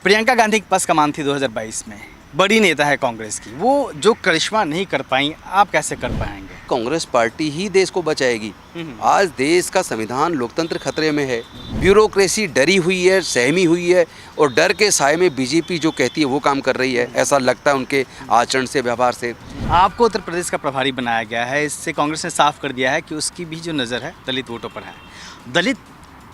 प्रियंका गांधी की पस कमान थी 2022 में। बड़ी नेता है कांग्रेस की, वो जो करिश्मा नहीं कर पाई, आप कैसे कर पाएंगे? कांग्रेस पार्टी ही देश को बचाएगी। आज देश का संविधान लोकतंत्र खतरे में है। ब्यूरोक्रेसी डरी हुई है, सहमी हुई है और डर के साए में बीजेपी जो कहती है वो काम कर रही है, ऐसा लगता है उनके आचरण से, व्यवहार से। आपको उत्तर प्रदेश का प्रभारी बनाया गया है, इससे कांग्रेस ने साफ कर दिया है कि उसकी भी जो नज़र है दलित वोटों पर है। दलित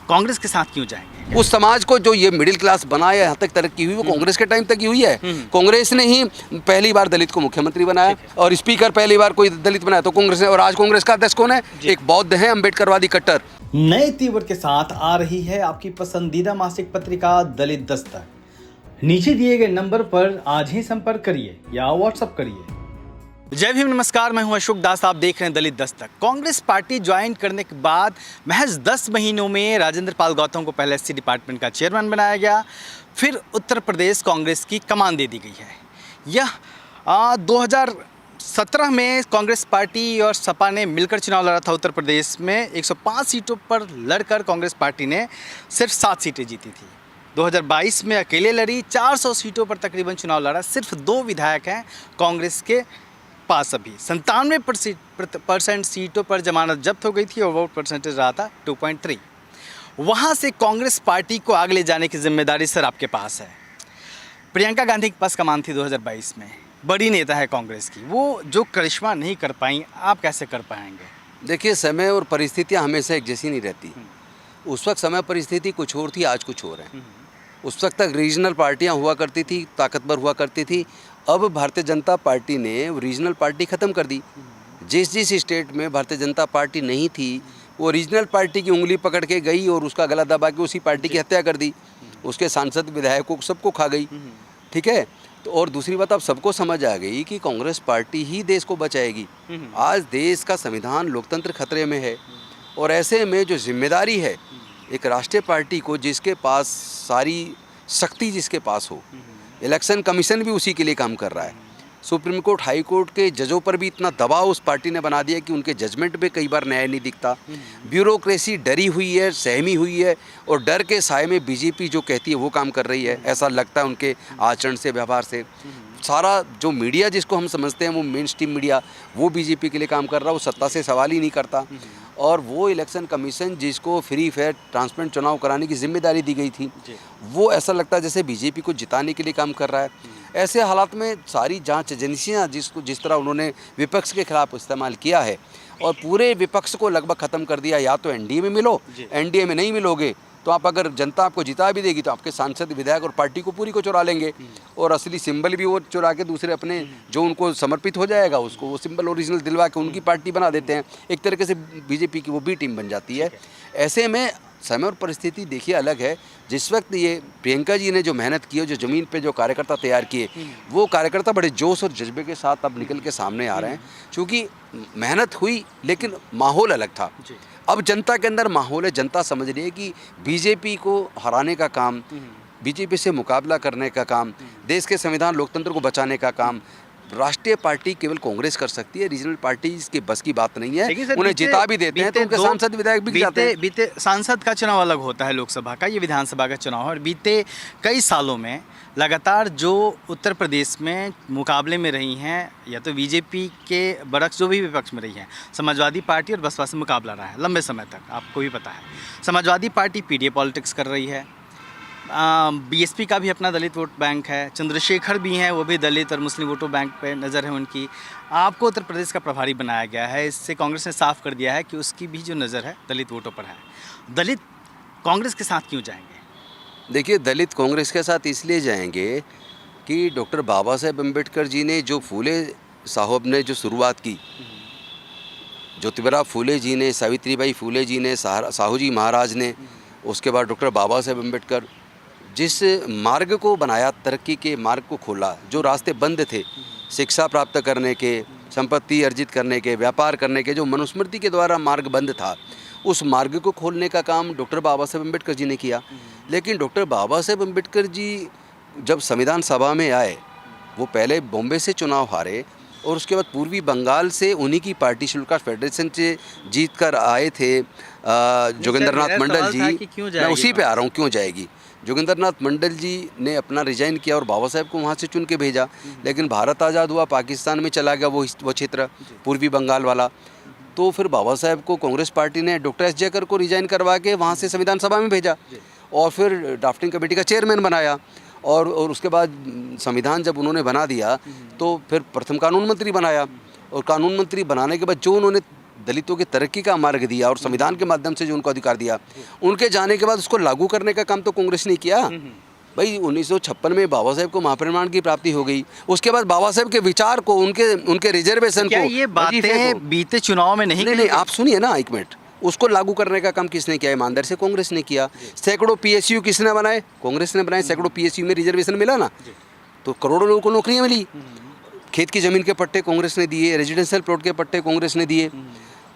कांग्रेस के साथ क्यों जाएंगे? उस समाज को जो ये मिडिल क्लास बनाया, यहाँ तक तरक्की हुई वो कांग्रेस के टाइम तक ही हुई है। कांग्रेस ने ही पहली बार दलित को मुख्यमंत्री बनाया और स्पीकर पहली बार कोई दलित बनाया तो कांग्रेस ने। और आज कांग्रेस का अध्यक्ष कौन है? एक बौद्ध है, अम्बेडकरवादी कट्टर। नए तीवर के साथ आ रही है आपकी पसंदीदा मासिक पत्रिका दलित दस्तक। नीचे दिए गए नंबर पर आज ही संपर्क करिए या व्हाट्सएप करिए। जय भीम, नमस्कार, मैं हूं अशोक दास, आप देख रहे हैं दलित दस्तक। कांग्रेस पार्टी ज्वाइन करने के बाद महज 10 महीनों में राजेंद्र पाल गौतम को पहले एससी डिपार्टमेंट का चेयरमैन बनाया गया, फिर उत्तर प्रदेश कांग्रेस की कमान दे दी गई है। यह 2017 में कांग्रेस पार्टी और सपा ने मिलकर चुनाव लड़ा था। उत्तर प्रदेश में 105 सीटों पर लड़कर कांग्रेस पार्टी ने सिर्फ 7 सीटें जीती थी। 2022 में अकेले लड़ी, 400 सीटों पर तकरीबन चुनाव लड़ा। सिर्फ 2 विधायक हैं कांग्रेस के पास। अभी 97% सीटों पर जमानत जब्त हो गई थी और वोट परसेंटेज रहा था 2.3। वहाँ से कांग्रेस पार्टी को आगे ले जाने की जिम्मेदारी सर आपके पास है। प्रियंका गांधी की पस कमान थी 2022 में। बड़ी नेता है कांग्रेस की, वो जो करिश्मा नहीं कर पाई, आप कैसे कर पाएंगे? देखिए, समय और परिस्थितियाँ हमेशा एक जैसी नहीं रहती। उस वक्त समय परिस्थिति कुछ और थी, आज कुछ और है। उस वक्त तक रीजनल पार्टियां हुआ करती थी, ताकतवर हुआ करती थी। अब भारतीय जनता पार्टी ने रीजनल पार्टी ख़त्म कर दी। जिस जिस स्टेट में भारतीय जनता पार्टी नहीं थी, वो रीजनल पार्टी की उंगली पकड़ के गई और उसका गला दबा के उसी पार्टी की हत्या कर दी। उसके सांसद, विधायकों सबको खा गई। ठीक है। तो और दूसरी बात, अब सबको समझ आ गई कि कांग्रेस पार्टी ही देश को बचाएगी। आज देश का संविधान लोकतंत्र खतरे में है और ऐसे में जो जिम्मेदारी है एक राष्ट्रीय पार्टी को, जिसके पास सारी शक्ति जिसके पास हो, इलेक्शन कमीशन भी उसी के लिए काम कर रहा है। सुप्रीम कोर्ट, हाई कोर्ट के जजों पर भी इतना दबाव उस पार्टी ने बना दिया कि उनके जजमेंट में कई बार न्याय नहीं दिखता। ब्यूरोक्रेसी डरी हुई है, सहमी हुई है और डर के साए में बीजेपी जो कहती है वो काम कर रही है, ऐसा लगता है उनके आचरण से, व्यवहार से। सारा जो मीडिया जिसको हम समझते हैं वो मेन स्ट्रीम मीडिया, वो बीजेपी के लिए काम कर रहा है, वो सत्ता से सवाल ही नहीं करता। और वो इलेक्शन कमीशन जिसको फ्री फेयर ट्रांसपेरेंट चुनाव कराने की जिम्मेदारी दी गई थी, वो ऐसा लगता है जैसे बीजेपी को जिताने के लिए काम कर रहा है। ऐसे हालात में सारी जांच एजेंसियां जिस तरह उन्होंने विपक्ष के खिलाफ इस्तेमाल किया है और पूरे विपक्ष को लगभग ख़त्म कर दिया। या तो एनडीए में मिलो, एनडीए में नहीं मिलोगे तो आप, अगर जनता आपको जिता भी देगी तो आपके सांसद, विधायक और पार्टी को पूरी को चुरा लेंगे और असली सिंबल भी वो चुरा के दूसरे अपने जो उनको समर्पित हो जाएगा उसको वो सिंबल ओरिजिनल दिलवा के उनकी पार्टी बना देते हैं। एक तरीके से बीजेपी की वो बी टीम बन जाती है। ऐसे में समय और परिस्थिति देखिए अलग है। जिस वक्त ये प्रियंका जी ने जो मेहनत की है, जो ज़मीन पे जो कार्यकर्ता तैयार किए, वो कार्यकर्ता बड़े जोश और जज्बे के साथ अब निकल के सामने आ रहे हैं। क्योंकि मेहनत हुई लेकिन माहौल अलग था। अब जनता के अंदर माहौल है, जनता समझ रही है कि बीजेपी को हराने का काम, बीजेपी से मुकाबला करने का काम, देश के संविधान लोकतंत्र को बचाने का काम राष्ट्रीय पार्टी केवल कांग्रेस कर सकती है। रीजनल पार्टी इसके बस की बात नहीं है। उन्हें जिता भी देते हैं तो उनके सांसद, विधायक बिक जाते हैं। बीते सांसद का चुनाव अलग होता है लोकसभा का, ये विधानसभा का चुनाव है। और बीते कई सालों में लगातार जो उत्तर प्रदेश में मुकाबले में रही हैं, या तो बीजेपी के बरक्स जो भी विपक्ष में रही हैं, समाजवादी पार्टी और बसपा से मुकाबला रहा है लंबे समय तक, आपको भी पता है। समाजवादी पार्टी पीडीए पॉलिटिक्स कर रही है। बीएसपी का भी अपना दलित वोट बैंक है। चंद्रशेखर भी हैं, वो भी दलित और मुस्लिम वोटों बैंक पे नज़र है उनकी। आपको उत्तर प्रदेश का प्रभारी बनाया गया है, इससे कांग्रेस ने साफ कर दिया है कि उसकी भी जो नज़र है दलित वोटों पर है। दलित कांग्रेस के साथ क्यों जाएंगे? देखिए, दलित कांग्रेस के साथ इसलिए जाएंगे कि डॉक्टर बाबा साहेब अम्बेडकर जी ने, जो फूले साहब ने जो शुरुआत की, ज्योतिबा फूले जी ने, सावित्रीबाई फूले जी ने, साहू जी महाराज ने, उसके बाद डॉक्टर बाबा साहेब अम्बेडकर, जिस मार्ग को बनाया, तरक्की के मार्ग को खोला, जो रास्ते बंद थे शिक्षा प्राप्त करने के, संपत्ति अर्जित करने के, व्यापार करने के, जो मनुस्मृति के द्वारा मार्ग बंद था, उस मार्ग को खोलने का काम डॉक्टर बाबा साहेब अम्बेडकर जी ने किया। लेकिन डॉक्टर बाबा साहेब अम्बेडकर जी जब संविधान सभा में आए, वो पहले बॉम्बे से चुनाव हारे और उसके बाद पूर्वी बंगाल से उन्हीं की पार्टी शेड्यूल फेडरेशन से जीत कर आए थे जोगेंद्र नाथ मंडल जी। मैं उसी पे आ रहा हूँ, क्यों जाएगी। जोगिंदरनाथ मंडल जी ने अपना रिजाइन किया और बाबा साहेब को वहाँ से चुन के भेजा, लेकिन भारत आज़ाद हुआ, पाकिस्तान में चला गया वो क्षेत्र पूर्वी बंगाल वाला। तो फिर बाबा साहेब को कांग्रेस पार्टी ने डॉक्टर एस जयकर को रिजाइन करवा के वहाँ से संविधान सभा में भेजा और फिर ड्राफ्टिंग कमेटी का चेयरमैन बनाया। और उसके बाद संविधान जब उन्होंने बना दिया तो फिर प्रथम कानून मंत्री बनाया, और कानून मंत्री बनाने के बाद जो उन्होंने दलितों की तरक्की का मार्ग दिया और संविधान के माध्यम से जो उनको अधिकार दिया, उनके जाने के बाद उसको लागू करने का काम तो कांग्रेस ने किया। भाई 1956 में बाबा साहेब को महापरिनिर्वाण की प्राप्ति हो गई, उसके बाद बाबा साहेब के विचार को, उनके रिजर्वेशन को, ये बातें बीते चुनाव में नहीं, आप सुनिए ना एक मिनट, उसको लागू करने का काम किसने किया? ईमानदारी से कांग्रेस ने किया। सैकड़ों पीएसयू किसने बनाए? कांग्रेस ने बनाए। सैकड़ों पीएसयू में रिजर्वेशन मिला ना, तो करोड़ों लोगों को नौकरियां मिली। खेत की ज़मीन के पट्टे कांग्रेस ने दिए, रेजिडेंशियल प्लॉट के पट्टे कांग्रेस ने दिए,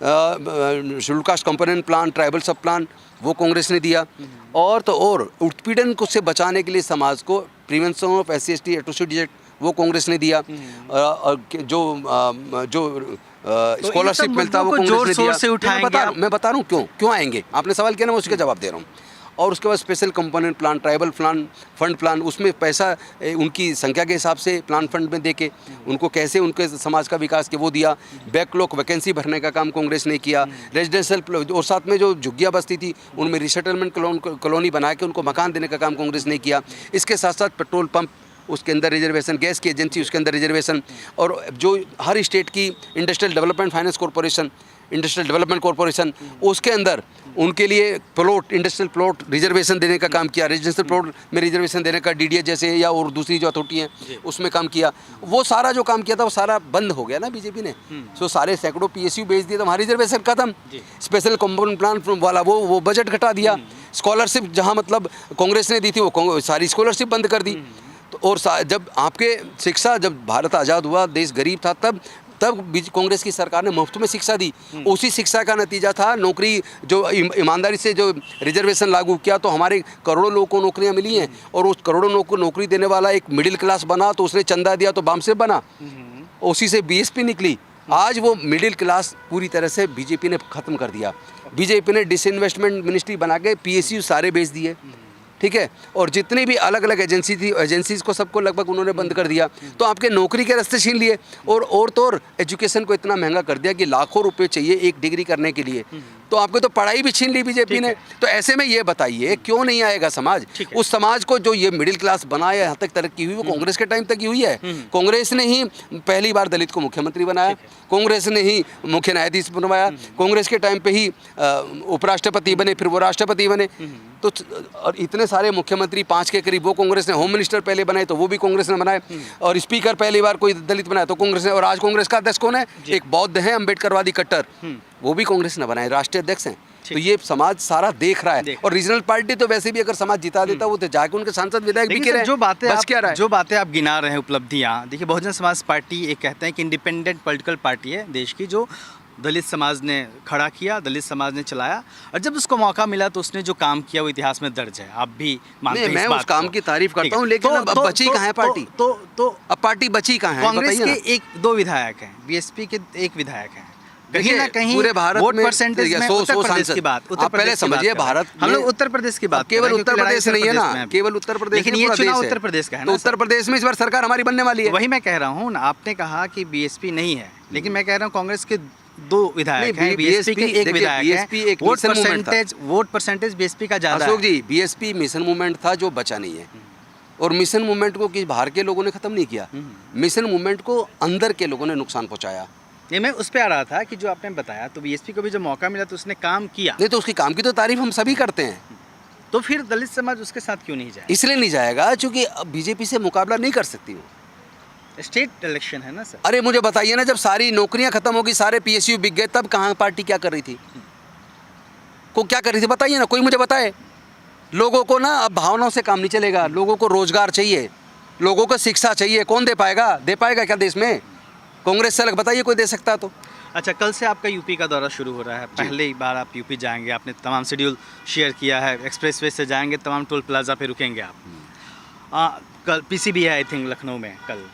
schedule caste component plan, tribal सब प्लान वो कांग्रेस ने दिया। और तो और उत्पीड़न को से बचाने के लिए समाज को prevention of SC/ST atrocity act वो कांग्रेस ने दिया। जो स्कॉलरशिप मिलता है वो कांग्रेस ने दिया। मैं बता रहा हूँ क्यों आएंगे, आपने सवाल किया ना, मैं उसका जवाब दे रहा हूँ। और उसके बाद special component plan, tribal plan, fund plan, उसमें पैसा उनकी संख्या के हिसाब से प्लान फंड में देके उनको कैसे उनके समाज का विकास के वो दिया। बैकलॉग वैकेंसी भरने का काम कांग्रेस ने किया। रेजिडेंशियल और साथ में जो झुग्गियाँ बस्ती थी उनमें रिसेटलमेंट कॉलोनी बना के उनको मकान देने का काम कांग्रेस ने किया। इसके साथ साथ पेट्रोल पंप उसके अंदर रिजर्वेशन, गैस की एजेंसी उसके अंदर रिजर्वेशन, और जो हर स्टेट की industrial development finance corporation, industrial development corporation, उसके अंदर उनके लिए प्लॉट, इंडस्ट्रियल प्लॉट रिजर्वेशन देने का काम किया। रेजिडेंशियल प्लॉट में रिजर्वेशन देने का DDA जैसे या और दूसरी जो अथॉरिटी हैं उसमें काम किया। वो सारा जो काम किया था वो सारा बंद हो गया ना बीजेपी ने। सो सारे सैकड़ों PSU बेच दिए तो हमारी रिजर्वेशन खत्म। स्पेशल कंपोनेंट प्लान वाला वो बजट घटा दिया। स्कॉलरशिप जहाँ मतलब कांग्रेस ने दी थी वो सारी स्कॉलरशिप बंद कर दी। तो और जब आपके शिक्षा, जब भारत आज़ाद हुआ, देश गरीब था, तब कांग्रेस की सरकार ने मुफ्त में शिक्षा दी। उसी शिक्षा का नतीजा था नौकरी, जो ईमानदारी से जो रिजर्वेशन लागू किया तो हमारे करोड़ों लोगों को नौकरियां मिली हैं। और उस करोड़ों लोगों को नौकरी देने वाला एक मिडिल क्लास बना, तो उसने चंदा दिया तो बामसेफ बना, उसी से BSP निकली। आज वो मिडिल क्लास पूरी तरह से बीजेपी ने ख़त्म कर दिया। बीजेपी ने डिसइन्वेस्टमेंट मिनिस्ट्री बना के PSU सारे बेच दिए, ठीक है। और जितनी भी अलग अलग एजेंसी थी, एजेंसीज को सबको लगभग उन्होंने बंद कर दिया। तो आपके नौकरी के रास्ते छीन लिए। और तो और एजुकेशन को इतना महंगा कर दिया कि लाखों रुपए चाहिए एक डिग्री करने के लिए। तो आपको तो पढ़ाई भी छीन ली बीजेपी ने। तो ऐसे में ये बताइए क्यों नहीं आएगा समाज? उस समाज को जो ये मिडिल क्लास बनाया, यहाँ तक तरक्की हुई, वो कांग्रेस के टाइम तक ही हुई है। कांग्रेस ने ही पहली बार दलित को मुख्यमंत्री बनाया, कांग्रेस ने ही मुख्य न्यायाधीश बनवाया, कांग्रेस के टाइम पे ही उपराष्ट्रपति बने, फिर वो राष्ट्रपति बने। तो और इतने सारे मुख्यमंत्री 5 के करीब वो कांग्रेस ने, होम मिनिस्टर पहले बनाए तो वो भी कांग्रेस ने बनाए, और स्पीकर पहली बार कोई दलित बनाया तो कांग्रेस ने। और आज कांग्रेस का अध्यक्ष कौन है? एक बौद्ध है, अम्बेडकरवादी कट्टर, वो भी कांग्रेस ने बनाए, राष्ट्रीय अध्यक्ष हैं। तो ये समाज सारा देख रहा है। और रीजनल पार्टी तो वैसे भी अगर समाज जिता देता वो तो जाके उनके सांसद विधायक भी रहे। जो बातें आप गिना रहे हैं उपलब्धियां, देखिए बहुजन समाज पार्टी एक कहते हैं कि इंडिपेंडेंट पॉलिटिकल पार्टी है देश की, जो दलित समाज ने खड़ा किया, दलित समाज ने चलाया, और जब उसको मौका मिला तो उसने जो काम किया वो इतिहास में दर्ज है। आप भी मानते हैं? मैं उस काम की तारीफ करता हूँ, लेकिन अब बची कहाँ है पार्टी? तो अब पार्टी बची कहाँ है? कांग्रेस के 1-2 विधायक हैं, BSP के 1 विधायक हैं। कहीं ना कहीं पूरे भारत वोट में परसेंटेज में उत्तर प्रदेश की बात, आप पहले समझिए, भारत हम लोग उत्तर प्रदेश की बात, केवल उत्तर प्रदेश नहीं है ना, केवल उत्तर प्रदेश, लेकिन ये चुनाव उत्तर प्रदेश का है ना। तो उत्तर प्रदेश में इस बार सरकार हमारी बनने वाली है। वही मैं कह रहा हूँ ना, आपने कहा कि BSP नहीं है, लेकिन मैं कह रहा हूँ कांग्रेस के 2 विधायक हैं, BSP के 1 विधायक है। वोट परसेंटेज BSP का ज्यादा है। अशोक जी, BSP मिशन मूवमेंट था जो बचा नहीं है, और मिशन मूवमेंट को किसी बाहर के लोगों ने खत्म नहीं किया, मिशन मूवमेंट को अंदर के लोगों ने नुकसान पहुंचाया। ये मैं उस पे आ रहा था कि जो आपने बताया, तो BSP को भी जब मौका मिला तो उसने काम किया। नहीं तो उसकी काम की तो तारीफ हम सभी करते हैं, तो फिर दलित समाज उसके साथ क्यों नहीं जाए? इसलिए नहीं जाएगा क्योंकि बीजेपी से मुकाबला नहीं कर सकती वो। स्टेट इलेक्शन है ना सर। अरे मुझे बताइए ना, जब सारी नौकरियां खत्म होगी, सारे PSU बिक गए, तब कहाँ पार्टी क्या कर रही थी? क्या कर रही थी बताइए ना, कोई मुझे बताए। लोगों को ना अब भावनाओं से काम नहीं चलेगा, लोगों को रोजगार चाहिए, लोगों को शिक्षा चाहिए। कौन दे पाएगा? दे पाएगा क्या देश में? कांग्रेस से अलग बताइए कोई दे सकता तो। अच्छा, कल से आपका यूपी का दौरा शुरू हो रहा है, पहले ही बार आप यूपी जाएंगे, आपने तमाम शेड्यूल शेयर किया है, एक्सप्रेसवे से जाएंगे, तमाम टोल प्लाजा पे रुकेंगे आप। कल PCB है आई थिंक लखनऊ में कल,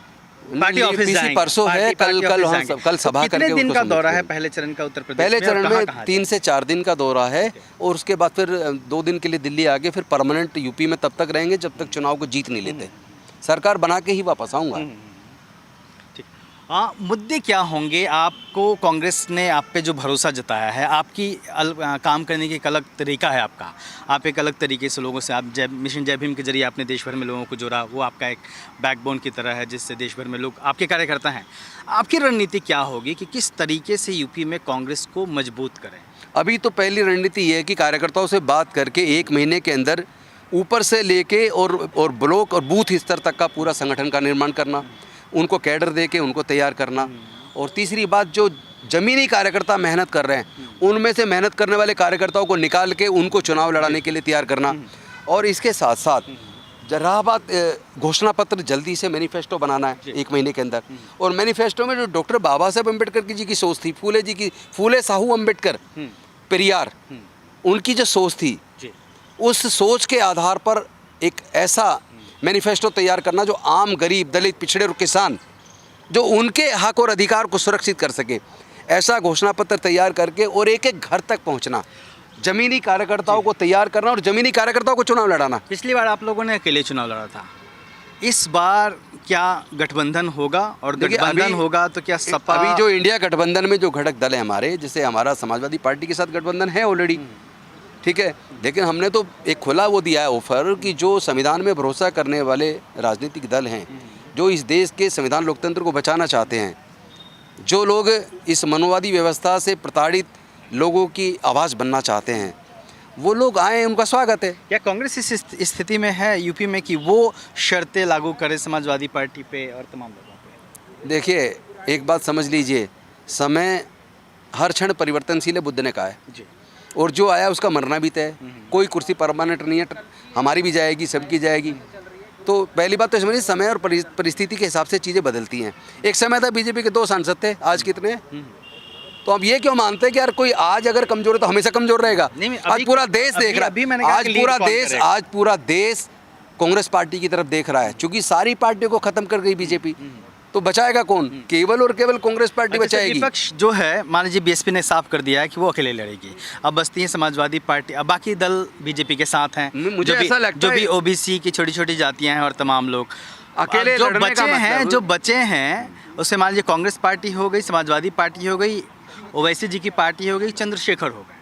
पार्टी ऑफिस पीसी जाएंगे, परसों है, पार्टी कल ऑफिस वहाँ जाएंगे। कल सभा तो कितने करके दिन उनको का दौरा है संबोधित पहले चरण का उत्तर प्रदेश पहले में और चरण कहाँ में कहाँ 3 से 4 दिन का दौरा है और उसके बाद फिर 2 दिन के लिए दिल्ली आके फिर परमानेंट यूपी में तब तक रहेंगे जब तक चुनाव को जीत नहीं लेते। सरकार बना के ही वापस आऊँगा। ठीक। हाँ, मुद्दे क्या होंगे? आपको कांग्रेस ने आप पे जो भरोसा जताया है, आपकी काम करने की एक अलग तरीका है आपका, आप एक अलग तरीके से लोगों से, आप मिशन जय भीम के जरिए आपने देश भर में लोगों को जोड़ा, वो आपका एक बैकबोन की तरह है जिससे देश भर में लोग आपके कार्यकर्ता हैं। आपकी रणनीति क्या होगी कि किस तरीके से यूपी में कांग्रेस को मजबूत करें? अभी तो पहली रणनीति ये है कि कार्यकर्ताओं से बात करके 1 महीने के अंदर ऊपर से लेके और ब्लॉक और बूथ स्तर तक का पूरा संगठन का निर्माण करना, उनको कैडर दे के उनको तैयार करना। और तीसरी बात, जो ज़मीनी कार्यकर्ता मेहनत कर रहे हैं उनमें से मेहनत करने वाले कार्यकर्ताओं को निकाल के उनको चुनाव लड़ाने के लिए तैयार करना। और इसके साथ साथ रहा बात घोषणा पत्र, जल्दी से मैनिफेस्टो बनाना है 1 महीने के अंदर। और मैनिफेस्टो में जो डॉक्टर बाबा साहेब अम्बेडकर जी की सोच थी, फूले साहू अम्बेडकर पेरियार, उनकी जो सोच थी, उस सोच के आधार पर एक ऐसा मैनिफेस्टो तैयार करना जो आम गरीब, दलित, पिछड़े और किसान, जो उनके हक और अधिकार को सुरक्षित कर सके, ऐसा घोषणा पत्र तैयार करके और एक एक घर तक पहुंचना, जमीनी कार्यकर्ताओं को तैयार करना और जमीनी कार्यकर्ताओं को चुनाव लड़ाना। पिछली बार आप लोगों ने अकेले चुनाव लड़ा था, इस बार क्या गठबंधन होगा? और गठबंधन होगा तो क्या सपा? अभी जो इंडिया गठबंधन में जो घटक दल है हमारे, जैसे हमारा समाजवादी पार्टी के साथ गठबंधन है ऑलरेडी, ठीक है, लेकिन हमने तो एक खुला वो दिया है ऑफर कि जो संविधान में भरोसा करने वाले राजनीतिक दल हैं, जो इस देश के संविधान लोकतंत्र को बचाना चाहते हैं, जो लोग इस मनोवादी व्यवस्था से प्रताड़ित लोगों की आवाज़ बनना चाहते हैं, वो लोग आए, उनका स्वागत है। क्या कांग्रेस इस स्थिति में है यूपी में कि वो शर्तें लागू करे समाजवादी पार्टी पे और तमाम लोगों पे? देखिए, एक बात समझ लीजिए, समय हर क्षण परिवर्तनशील है, बुद्ध ने कहा है जी। और जो आया उसका मरना भी तय है। कोई कुर्सी परमानेंट नहीं है, हमारी भी जाएगी, सबकी जाएगी। तो पहली बात तो समझिए, समय और परिस्थिति के हिसाब से चीज़ें बदलती हैं। एक समय था बीजेपी के 2 सांसद थे, आज कितने हैं? तो अब ये क्यों मानते हैं कि यार कोई आज अगर कमजोर है तो हमेशा कमजोर रहेगा? आज पूरा देश देख रहा है, आज पूरा देश कांग्रेस पार्टी की तरफ देख रहा है, क्योंकि सारी पार्टियों को खत्म कर गई बीजेपी। तो बचाएगा कौन? केवल और केवल कांग्रेस पार्टी बचाएगी। विपक्ष जो है, मान लीजिए बीएसपी ने साफ कर दिया है कि वो अकेले लड़ेगी, अब बचती है समाजवादी पार्टी, अब बाकी दल बीजेपी के साथ हैं। मुझे ऐसा लगता जो है भी ओबीसी की छोटी छोटी जातियां हैं और तमाम लोग अकेले जो लड़ने बचे का हैं, मतलब- जो बचे हैं, उससे मान लीजिए कांग्रेस पार्टी हो गई, समाजवादी पार्टी हो गई, ओवैसी जी की पार्टी हो गई, चंद्रशेखर हो गए,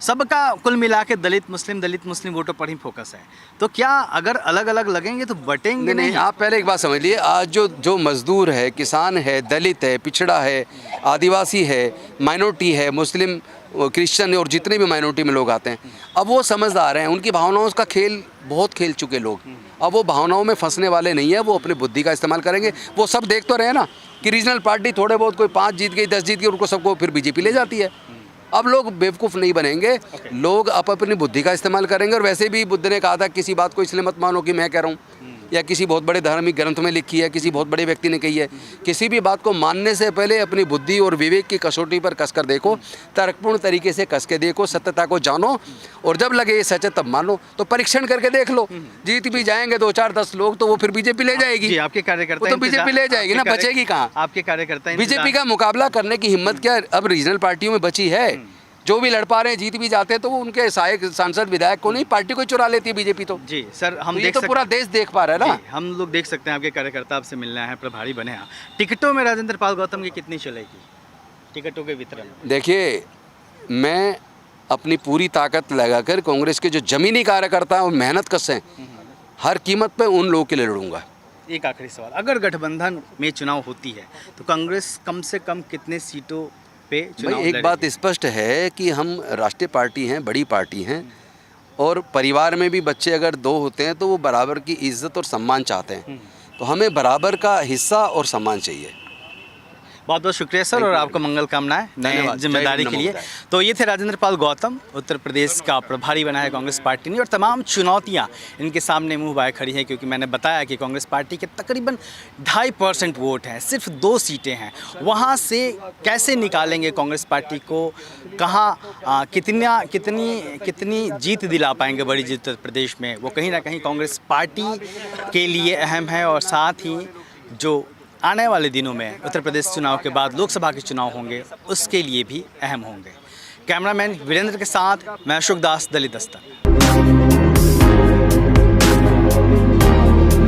सबका कुल मिला के दलित मुस्लिम वोटों पर ही फोकस है। तो क्या अगर अलग अलग लगेंगे तो बटेंगे नहीं? आप पहले एक बात समझ लिए, आज जो मजदूर है, किसान है, दलित है, पिछड़ा है, आदिवासी है, माइनॉरिटी है, मुस्लिम, क्रिश्चियन और जितने भी माइनॉरिटी में लोग आते हैं, अब वो समझदार हैं, उनकी भावनाओं का खेल बहुत खेल चुके लोग, अब वो भावनाओं में फंसने वाले नहीं है, वो अपनी बुद्धि का इस्तेमाल करेंगे। वो सब देख तो रहे हैं ना कि रीजनल पार्टी थोड़े बहुत, कोई 5 जीत गई, 10 जीत गई, उनको सबको फिर बीजेपी ले जाती है। अब लोग बेवकूफ़ नहीं बनेंगे, लोग अपनी बुद्धि का इस्तेमाल करेंगे। और वैसे भी बुद्ध ने कहा था, किसी बात को इसलिए मत मानो कि मैं कह रहा हूँ या किसी बहुत बड़े धार्मिक ग्रंथ में लिखी है, किसी बहुत बड़े व्यक्ति ने कही है। किसी भी बात को मानने से पहले अपनी बुद्धि और विवेक की कसौटी पर कसकर देखो, तर्कपूर्ण तरीके से कस के देखो, सत्यता को जानो, और जब लगे ये सच है तब मानो। तो परीक्षण करके देख लो, जीत भी जाएंगे 2, 4, 10 लोग, तो वो फिर बीजेपी ले जाएगी। आपके कार्यकर्ता तो बीजेपी ले जाएगी ना, बचेगी कहाँ? आपके कार्यकर्ता बीजेपी का मुकाबला करने की हिम्मत क्या अब रीजनल पार्टियों में बची है? जो भी लड़ पा रहे हैं, जीत भी जाते हैं, तो वो उनके सहायक सांसद विधायक को नहीं, पार्टी को चुरा लेती है बीजेपी। तो जी सर, हम तो ये तो पूरा देश देख पा रहा है ना। हम लोग देख सकते हैं, आपके कार्यकर्ता आपसे मिलने आए हैं, प्रभारी बने हैं। टिकटों में राजेंद्र पाल गौतम की कितनी चलेगी, टिकटों के वितरण? देखिए, मैं अपनी पूरी ताकत लगाकर कांग्रेस के जो जमीनी कार्यकर्ता हैं और मेहनत कश हैं, हर कीमत पे उन लोगों के लिए लड़ूंगा। एक आखिरी सवाल, अगर गठबंधन में चुनाव होती है तो कांग्रेस कम से कम कितने सीटों पे चुनाव भाई, एक बात स्पष्ट है कि हम राष्ट्रीय पार्टी हैं, बड़ी पार्टी हैं, और परिवार में भी बच्चे अगर 2 होते हैं तो वो बराबर की इज्जत और सम्मान चाहते हैं। तो हमें बराबर का हिस्सा और सम्मान चाहिए। बहुत बहुत शुक्रिया सर, और आपको मंगल कामनाएं नए जिम्मेदारी के लिए। तो ये थे राजेंद्र पाल गौतम, उत्तर प्रदेश का प्रभारी बना है कांग्रेस पार्टी ने, और तमाम चुनौतियां इनके सामने मुंह बाए खड़ी हैं, क्योंकि मैंने बताया कि कांग्रेस पार्टी के तकरीबन 2.5% वोट हैं, सिर्फ 2 सीटें हैं। वहां से कैसे निकालेंगे कांग्रेस पार्टी को, कहाँ कितनी जीत दिला पाएंगे बड़ी जीत उत्तर प्रदेश में, वो कहीं ना कहीं कांग्रेस पार्टी के लिए अहम है। और साथ ही जो आने वाले दिनों में उत्तर प्रदेश चुनाव के बाद लोकसभा के चुनाव होंगे, उसके लिए भी अहम होंगे। कैमरामैन वीरेंद्र के साथ मैं अशोक दास, दलित दस्तक।